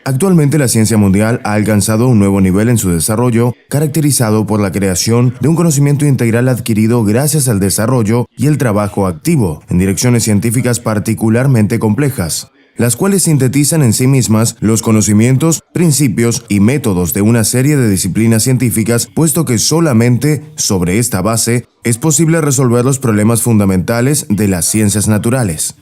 Actualmente la ciencia mundial ha alcanzado un nuevo nivel en su desarrollo, caracterizado por la creación de un conocimiento integral adquirido gracias al desarrollo y el trabajo activo en direcciones científicas particularmente complejas, las cuales sintetizan en sí mismas los conocimientos, principios y métodos de una serie de disciplinas científicas, puesto que solamente sobre esta base es posible resolver los problemas fundamentales de las ciencias naturales.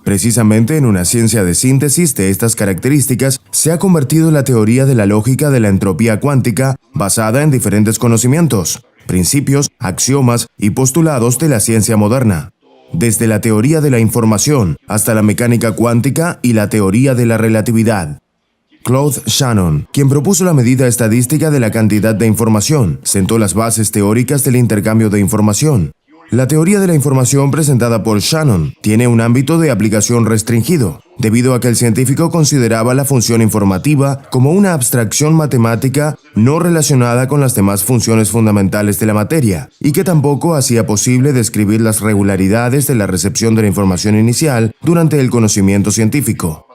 Precisamente en una ciencia de síntesis de estas características se ha convertido la teoría de la lógica de la entropía cuántica, basada en diferentes conocimientos, principios, axiomas y postulados de la ciencia moderna. Desde la teoría de la información hasta la mecánica cuántica y la teoría de la relatividad. Claude Shannon, quien propuso la medida estadística de la cantidad de información, sentó las bases teóricas del intercambio de información. La teoría de la información presentada por Shannon tiene un ámbito de aplicación restringido, debido a que el científico consideraba la función informativa como una abstracción matemática no relacionada con las demás funciones fundamentales de la materia, y que tampoco hacía posible describir las regularidades de la recepción de la información inicial durante el conocimiento científico.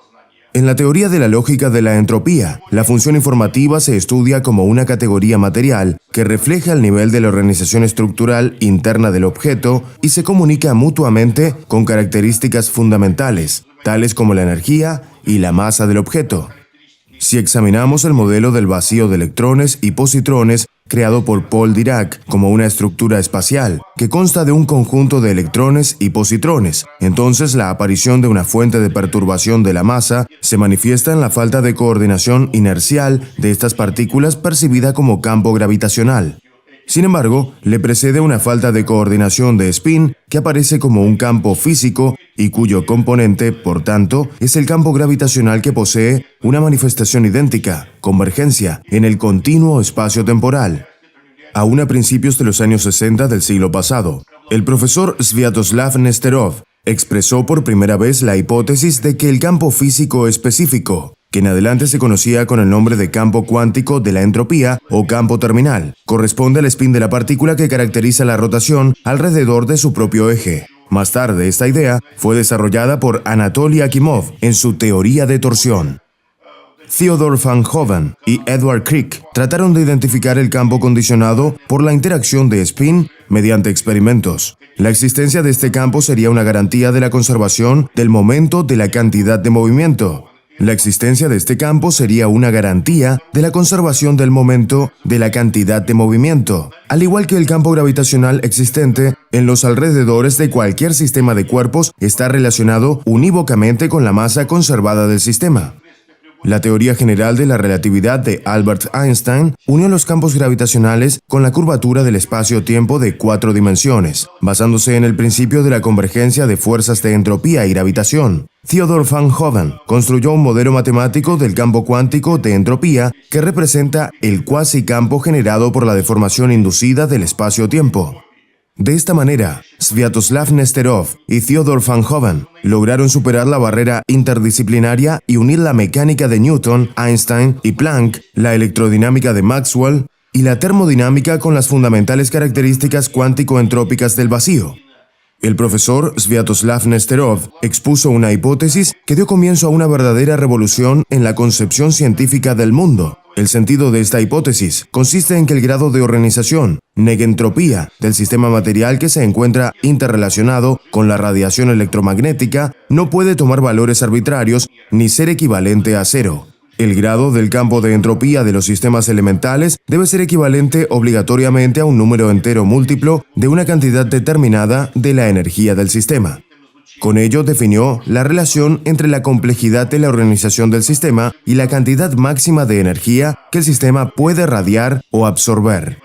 En la teoría de la lógica de la entropía, la función informativa se estudia como una categoría material que refleja el nivel de la organización estructural interna del objeto y se comunica mutuamente con características fundamentales, tales como la energía y la masa del objeto. Si examinamos el modelo del vacío de electrones y positrones creado por Paul Dirac como una estructura espacial que consta de un conjunto de electrones y positrones, entonces la aparición de una fuente de perturbación de la masa se manifiesta en la falta de coordinación inercial de estas partículas percibida como campo gravitacional. Sin embargo, le precede una falta de coordinación de spin que aparece como un campo físico y cuyo componente, por tanto, es el campo gravitacional que posee una manifestación idéntica, convergencia, en el continuo espacio-temporal. Aún a principios de los años 60 del siglo pasado, el profesor Sviatoslav Nesterov expresó por primera vez la hipótesis de que el campo físico específico, que en adelante se conocía con el nombre de campo cuántico de la entropía o campo terminal, corresponde al spin de la partícula que caracteriza la rotación alrededor de su propio eje. Más tarde, esta idea fue desarrollada por Anatoly Akimov en su teoría de torsión. Theodor van Hoven y Edward Crick trataron de identificar el campo condicionado por la interacción de spin mediante experimentos. La existencia de este campo sería una garantía de la conservación del momento de la cantidad de movimiento. La existencia de este campo sería una garantía de la conservación del momento de la cantidad de movimiento, al igual que el campo gravitacional existente en los alrededores de cualquier sistema de cuerpos está relacionado unívocamente con la masa conservada del sistema. La teoría general de la relatividad de Albert Einstein unió los campos gravitacionales con la curvatura del espacio-tiempo de 4 dimensiones, basándose en el principio de la convergencia de fuerzas de entropía y gravitación. Theodor van Hoven construyó un modelo matemático del campo cuántico de entropía que representa el cuasi-campo generado por la deformación inducida del espacio-tiempo. De esta manera, Sviatoslav Nesterov y Theodor van Hoven lograron superar la barrera interdisciplinaria y unir la mecánica de Newton, Einstein y Planck, la electrodinámica de Maxwell y la termodinámica con las fundamentales características cuántico-entrópicas del vacío. El profesor Sviatoslav Nesterov expuso una hipótesis que dio comienzo a una verdadera revolución en la concepción científica del mundo. El sentido de esta hipótesis consiste en que el grado de organización, negentropía, del sistema material que se encuentra interrelacionado con la radiación electromagnética no puede tomar valores arbitrarios ni ser equivalente a cero. El grado del campo de entropía de los sistemas elementales debe ser equivalente obligatoriamente a un número entero múltiplo de una cantidad determinada de la energía del sistema. Con ello definió la relación entre la complejidad de la organización del sistema y la cantidad máxima de energía que el sistema puede radiar o absorber.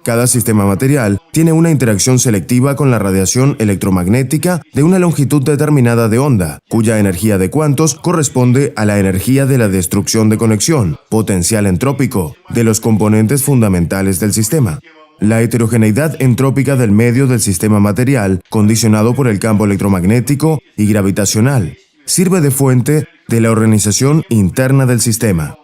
Cada sistema material tiene una interacción selectiva con la radiación electromagnética de una longitud determinada de onda, cuya energía de cuantos corresponde a la energía de la destrucción de conexión, potencial entrópico, de los componentes fundamentales del sistema. La heterogeneidad entrópica del medio del sistema material, condicionado por el campo electromagnético y gravitacional, sirve de fuente de la organización interna del sistema.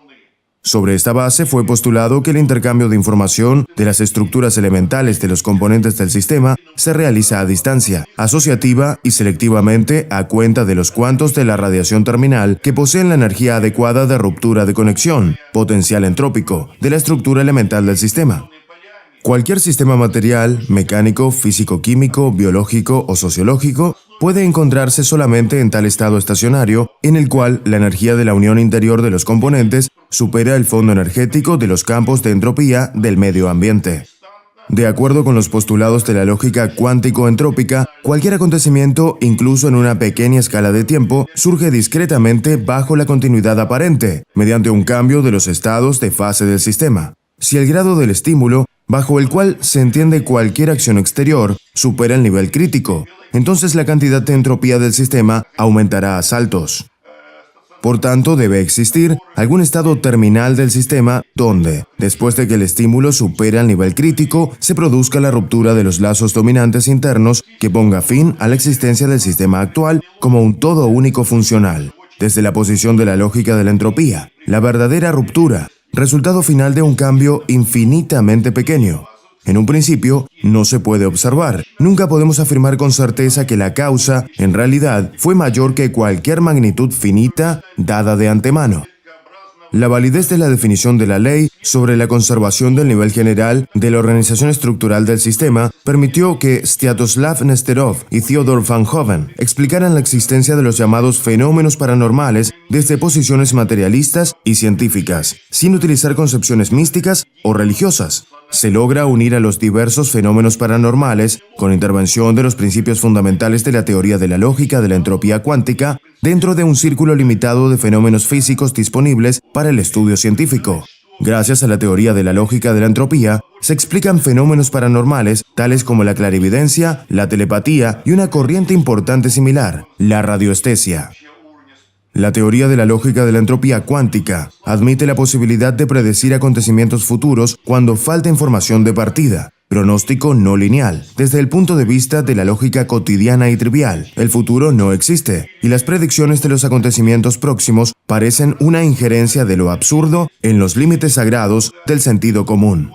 Sobre esta base fue postulado que el intercambio de información de las estructuras elementales de los componentes del sistema se realiza a distancia, asociativa y selectivamente a cuenta de los cuantos de la radiación terminal que poseen la energía adecuada de ruptura de conexión, potencial entrópico, de la estructura elemental del sistema. Cualquier sistema material, mecánico, físico-químico, biológico o sociológico puede encontrarse solamente en tal estado estacionario en el cual la energía de la unión interior de los componentes supera el fondo energético de los campos de entropía del medio ambiente. De acuerdo con los postulados de la lógica cuántico-entrópica, cualquier acontecimiento, incluso en una pequeña escala de tiempo, surge discretamente bajo la continuidad aparente, mediante un cambio de los estados de fase del sistema. Si el grado del estímulo, bajo el cual se entiende cualquier acción exterior, supera el nivel crítico, entonces la cantidad de entropía del sistema aumentará a saltos. Por tanto, debe existir algún estado terminal del sistema donde, después de que el estímulo supere el nivel crítico, se produzca la ruptura de los lazos dominantes internos que ponga fin a la existencia del sistema actual como un todo único funcional. Desde la posición de la lógica de la entropía, la verdadera ruptura, resultado final de un cambio infinitamente pequeño. En un principio, no se puede observar. Nunca podemos afirmar con certeza que la causa, en realidad, fue mayor que cualquier magnitud finita dada de antemano. La validez de la definición de la ley sobre la conservación del nivel general de la organización estructural del sistema permitió que Sviatoslav Nesterov y Theodor van Hoven explicaran la existencia de los llamados fenómenos paranormales desde posiciones materialistas y científicas, sin utilizar concepciones místicas o religiosas. Se logra unir a los diversos fenómenos paranormales con intervención de los principios fundamentales de la teoría de la lógica de la entropía cuántica dentro de un círculo limitado de fenómenos físicos disponibles para el estudio científico. Gracias a la teoría de la lógica de la entropía, se explican fenómenos paranormales tales como la clarividencia, la telepatía y una corriente importante similar, la radioestesia. La teoría de la lógica de la entropía cuántica admite la posibilidad de predecir acontecimientos futuros cuando falta información de partida, pronóstico no lineal. Desde el punto de vista de la lógica cotidiana y trivial, el futuro no existe, y las predicciones de los acontecimientos próximos parecen una injerencia de lo absurdo en los límites sagrados del sentido común.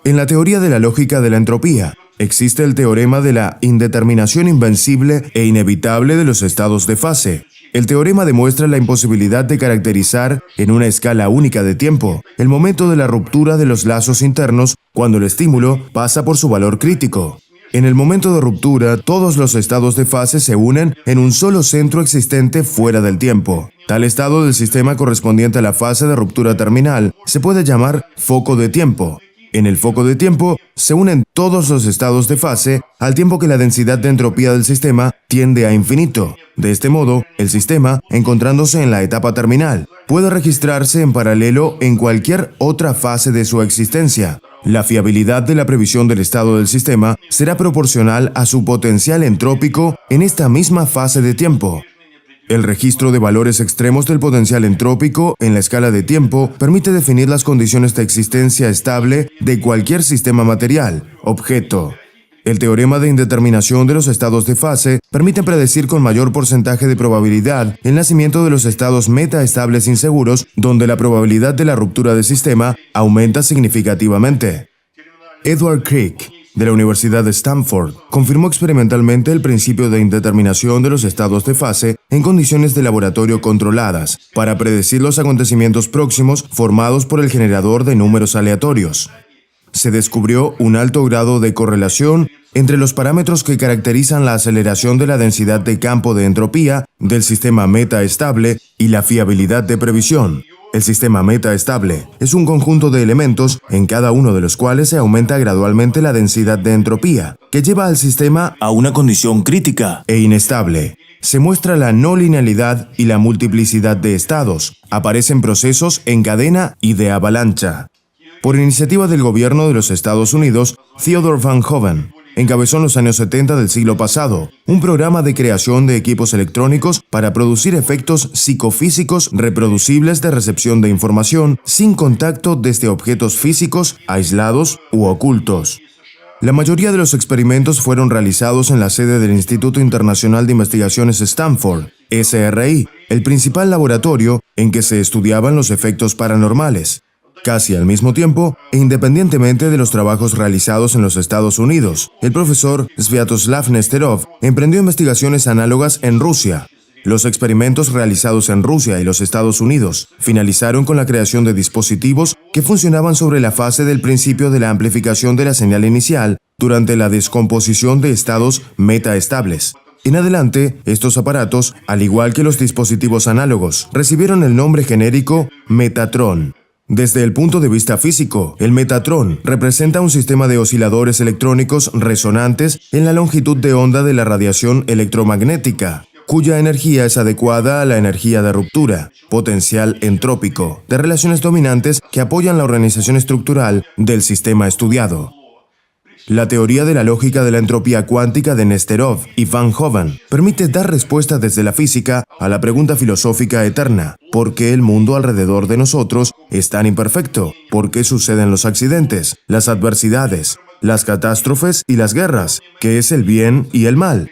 En la teoría de la lógica de la entropía, existe el teorema de la indeterminación invencible e inevitable de los estados de fase. El teorema demuestra la imposibilidad de caracterizar en una escala única de tiempo el momento de la ruptura de los lazos internos cuando el estímulo pasa por su valor crítico. En el momento de ruptura, todos los estados de fase se unen en un solo centro existente fuera del tiempo. Tal estado del sistema correspondiente a la fase de ruptura terminal se puede llamar foco de tiempo. En el foco de tiempo se unen todos los estados de fase al tiempo que la densidad de entropía del sistema tiende a infinito. De este modo, el sistema, encontrándose en la etapa terminal, puede registrarse en paralelo en cualquier otra fase de su existencia. La fiabilidad de la previsión del estado del sistema será proporcional a su potencial entrópico en esta misma fase de tiempo. El registro de valores extremos del potencial entrópico en la escala de tiempo permite definir las condiciones de existencia estable de cualquier sistema material, objeto. El teorema de indeterminación de los estados de fase permite predecir con mayor porcentaje de probabilidad el nacimiento de los estados metaestables inseguros, donde la probabilidad de la ruptura del sistema aumenta significativamente. Edward Crick, de la Universidad de Stanford, confirmó experimentalmente el principio de indeterminación de los estados de fase en condiciones de laboratorio controladas, para predecir los acontecimientos próximos formados por el generador de números aleatorios. Se descubrió un alto grado de correlación entre los parámetros que caracterizan la aceleración de la densidad de campo de entropía del sistema metaestable y la fiabilidad de previsión. El sistema metaestable es un conjunto de elementos en cada uno de los cuales se aumenta gradualmente la densidad de entropía, que lleva al sistema a una condición crítica e inestable. Se muestra la no linealidad y la multiplicidad de estados. Aparecen procesos en cadena y de avalancha. Por iniciativa del gobierno de los Estados Unidos, Theodor van Hoven encabezó en los años 70 del siglo pasado un programa de creación de equipos electrónicos para producir efectos psicofísicos reproducibles de recepción de información sin contacto desde objetos físicos aislados u ocultos. La mayoría de los experimentos fueron realizados en la sede del Instituto Internacional de Investigaciones Stanford, SRI, el principal laboratorio en que se estudiaban los efectos paranormales. Casi al mismo tiempo, e independientemente de los trabajos realizados en los Estados Unidos, el profesor Sviatoslav Nesterov emprendió investigaciones análogas en Rusia. Los experimentos realizados en Rusia y los Estados Unidos finalizaron con la creación de dispositivos que funcionaban sobre la fase del principio de la amplificación de la señal inicial durante la descomposición de estados metaestables. En adelante, estos aparatos, al igual que los dispositivos análogos, recibieron el nombre genérico Metatron. Desde el punto de vista físico, el Metatron representa un sistema de osciladores electrónicos resonantes en la longitud de onda de la radiación electromagnética, cuya energía es adecuada a la energía de ruptura, potencial entrópico, de relaciones dominantes que apoyan la organización estructural del sistema estudiado. La teoría de la lógica de la entropía cuántica de Nesterov y Van Hoven permite dar respuesta desde la física a la pregunta filosófica eterna: ¿por qué el mundo alrededor de nosotros es tan imperfecto? ¿Por qué suceden los accidentes, las adversidades, las catástrofes y las guerras? ¿Qué es el bien y el mal?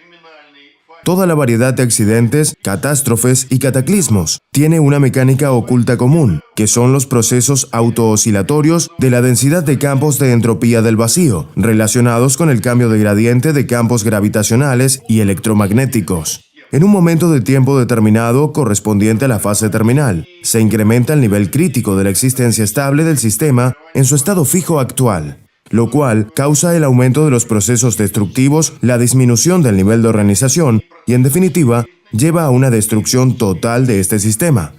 Toda la variedad de accidentes, catástrofes y cataclismos tiene una mecánica oculta común, que son los procesos autooscilatorios de la densidad de campos de entropía del vacío, relacionados con el cambio de gradiente de campos gravitacionales y electromagnéticos. En un momento de tiempo determinado correspondiente a la fase terminal, se incrementa el nivel crítico de la existencia estable del sistema en su estado fijo actual, lo cual causa el aumento de los procesos destructivos, la disminución del nivel de organización y, en definitiva, lleva a una destrucción total de este sistema.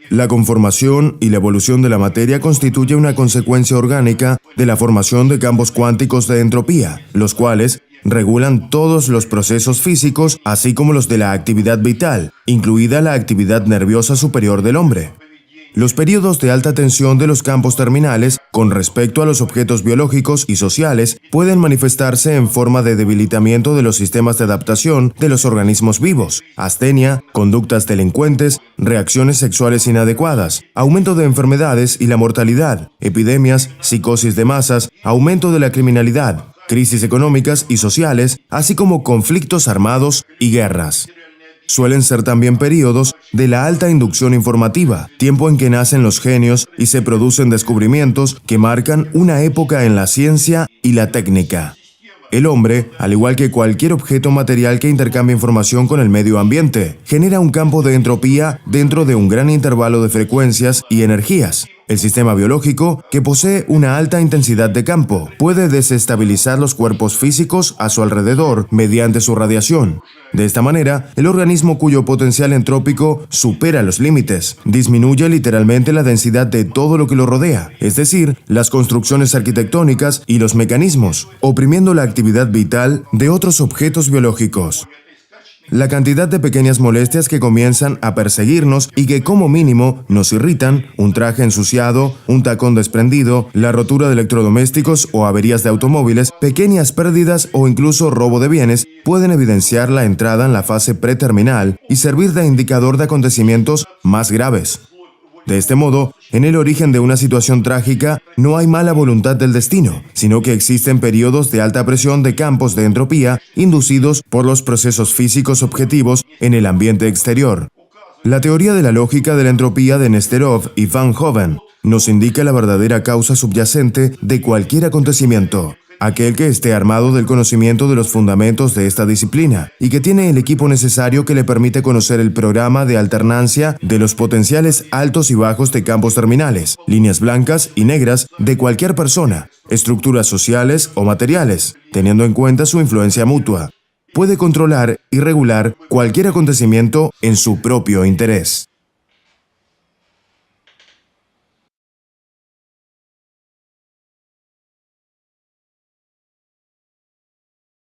La conformación y la evolución de la materia constituye una consecuencia orgánica de la formación de campos cuánticos de entropía, los cuales regulan todos los procesos físicos, así como los de la actividad vital, incluida la actividad nerviosa superior del hombre. Los periodos de alta tensión de los campos terminales con respecto a los objetos biológicos y sociales pueden manifestarse en forma de debilitamiento de los sistemas de adaptación de los organismos vivos, astenia, conductas delincuentes, reacciones sexuales inadecuadas, aumento de enfermedades y la mortalidad, epidemias, psicosis de masas, aumento de la criminalidad, crisis económicas y sociales, así como conflictos armados y guerras. Suelen ser también periodos de la alta inducción informativa, tiempo en que nacen los genios y se producen descubrimientos que marcan una época en la ciencia y la técnica. El hombre, al igual que cualquier objeto material que intercambia información con el medio ambiente, genera un campo de entropía dentro de un gran intervalo de frecuencias y energías. El sistema biológico, que posee una alta intensidad de campo, puede desestabilizar los cuerpos físicos a su alrededor mediante su radiación. De esta manera, el organismo cuyo potencial entrópico supera los límites disminuye literalmente la densidad de todo lo que lo rodea, es decir, las construcciones arquitectónicas y los mecanismos, oprimiendo la actividad vital de otros objetos biológicos. La cantidad de pequeñas molestias que comienzan a perseguirnos y que como mínimo nos irritan, un traje ensuciado, un tacón desprendido, la rotura de electrodomésticos o averías de automóviles, pequeñas pérdidas o incluso robo de bienes, pueden evidenciar la entrada en la fase preterminal y servir de indicador de acontecimientos más graves. De este modo, en el origen de una situación trágica no hay mala voluntad del destino, sino que existen periodos de alta presión de campos de entropía inducidos por los procesos físicos objetivos en el ambiente exterior. La teoría de la lógica de la entropía de Nesterov y Van Hoven nos indica la verdadera causa subyacente de cualquier acontecimiento. Aquel que esté armado del conocimiento de los fundamentos de esta disciplina y que tiene el equipo necesario que le permite conocer el programa de alternancia de los potenciales altos y bajos de campos terminales, líneas blancas y negras de cualquier persona, estructuras sociales o materiales, teniendo en cuenta su influencia mutua. Puede controlar y regular cualquier acontecimiento en su propio interés.